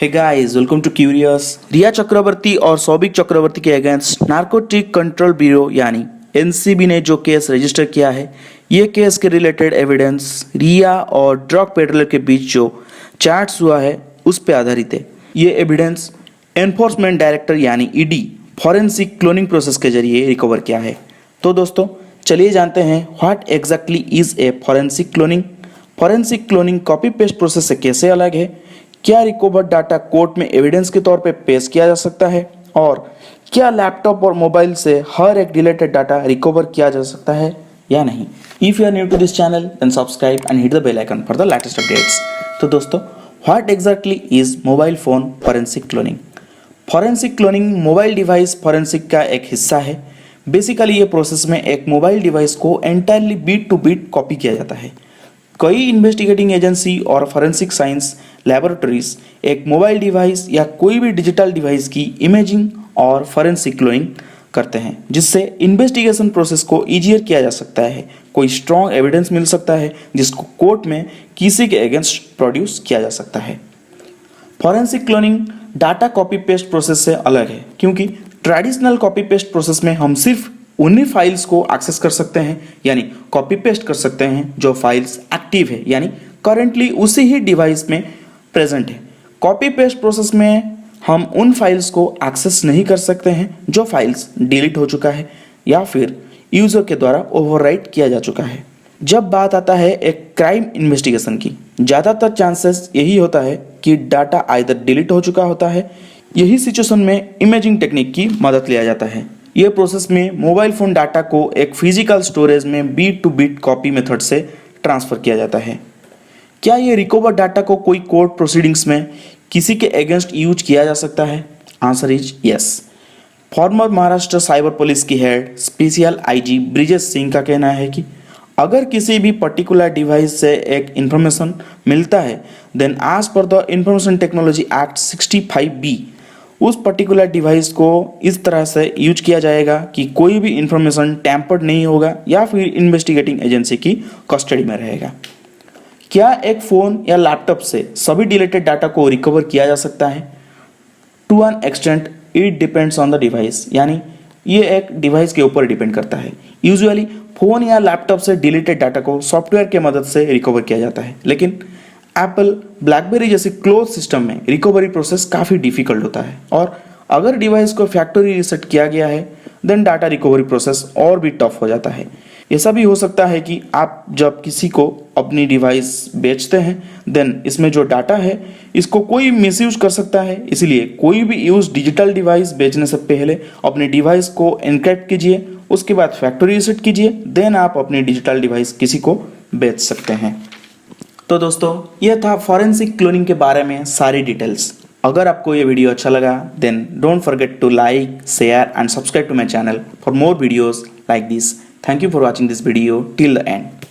Hey guys, welcome to Curious. Rhea Chakraborty और सौबिक चक्रवर्ती के against narcotic control bureau यानी एनसीबी ने जो केस रजिस्टर किया है, ये केस के रिलेटेड एविडेंस रिया और ड्रग पेडलर के बीच जो चैट्स हुआ है उस पर आधारित है। ये एविडेंस एनफोर्समेंट डायरेक्टर यानी ईडी फॉरेंसिक क्लोनिंग प्रोसेस के जरिए रिकवर किया है। तो दोस्तों चलिए जानते हैं what exactly is a forensic cloning. Forensic cloning copy paste process से कैसे अलग है, क्या रिकवर्ड डाटा कोर्ट में एविडेंस के तौर पे पेश किया जा सकता है और क्या लैपटॉप और मोबाइल से हर एक डिलीटेड डाटा रिकवर किया जा सकता है या नहीं। If you are new to this channel then subscribe and hit the bell icon for the latest updates. तो दोस्तों what exactly is mobile phone forensic cloning. Forensic cloning mobile device forensic का एक हिस्सा है। बेसिकली ये process में एक mobile device को entirely bit to bit copy किया जाता है। कई इन्वेस्टिगेटिंग एजेंसी और फॉरेंसिक साइंस लैबोरेटरीज एक मोबाइल डिवाइस या कोई भी डिजिटल डिवाइस की इमेजिंग और फॉरेंसिक क्लोनिंग करते हैं, जिससे इन्वेस्टिगेशन प्रोसेस को ईजियर किया जा सकता है। कोई स्ट्रॉन्ग एविडेंस मिल सकता है जिसको कोर्ट में किसी के अगेंस्ट प्रोड्यूस किया जा सकता है। Forensic cloning data copy paste process से अलग है, क्योंकि ट्रेडिशनल कॉपी पेस्ट प्रोसेस में हम सिर्फ उन्हीं फाइल्स को एक्सेस कर सकते हैं, यानी कॉपी पेस्ट कर सकते हैं जो फाइल्स एक्टिव है, यानी करेंटली उसी ही डिवाइस में प्रेजेंट है। कॉपी पेस्ट प्रोसेस में हम उन फाइल्स को एक्सेस नहीं कर सकते हैं जो फाइल्स डिलीट हो चुका है या फिर यूजर के द्वारा ओवरराइट किया जा चुका है। जब बात आता है एक क्राइम इन्वेस्टिगेशन की, ज़्यादातर चांसेस यही होता है कि डाटा आइदर डिलीट हो चुका होता है। यही सिचुएशन में इमेजिंग टेक्निक की मदद लिया जाता है। यह प्रोसेस में मोबाइल फ़ोन डाटा को एक फिजिकल स्टोरेज में bit to bit copy method से ट्रांसफ़र किया जाता है। क्या ये रिकवर डाटा को कोई कोर्ट प्रोसीडिंग्स में किसी के अगेंस्ट यूज किया जा सकता है? Answer is yes. Former Maharashtra cyber police की head special IG Brijesh Singh का कहना है कि अगर किसी भी पर्टिकुलर डिवाइस से एक इंफॉर्मेशन मिलता है, then as per the information technology act 65B उस पर्टिकुलर डिवाइस को इस तरह से यूज किया जाएगा कि कोई भी इंफॉर्मेशन टैम्पर्ड नहीं होगा या फिर इन्वेस्टिगेटिंग एजेंसी की कस्टडी में रहेगा। क्या एक फ़ोन या लैपटॉप से सभी डिलीटेड डाटा को रिकवर किया जा सकता है? To an extent it depends on the device, यानी ये एक डिवाइस के ऊपर डिपेंड करता है। यूजुअली फ़ोन या लैपटॉप से डिलीटेड डाटा को सॉफ्टवेयर के मदद से रिकवर किया जाता है, लेकिन एप्पल ब्लैकबेरी जैसे क्लोज सिस्टम में रिकवरी प्रोसेस काफ़ी डिफिकल्ट होता है और अगर डिवाइस को फैक्ट्री रीसेट किया गया है देन डाटा रिकवरी प्रोसेस और भी टफ हो जाता है। ऐसा भी हो सकता है कि आप जब किसी को अपनी डिवाइस बेचते हैं देन इसमें जो डाटा है इसको कोई मिसयूज कर सकता है। इसलिए कोई भी यूज डिजिटल डिवाइस बेचने से पहले अपनी डिवाइस को एनक्रिप्ट कीजिए, उसके बाद फैक्ट्री रीसेट कीजिए, देन आप अपनी डिजिटल डिवाइस किसी को बेच सकते हैं। तो दोस्तों यह था फॉरेंसिक क्लोनिंग के बारे में सारी डिटेल्स। अगर आपको ये वीडियो अच्छा लगा then don't forget to like, share and subscribe to my channel for more videos like this. Thank you for watching this video till the end.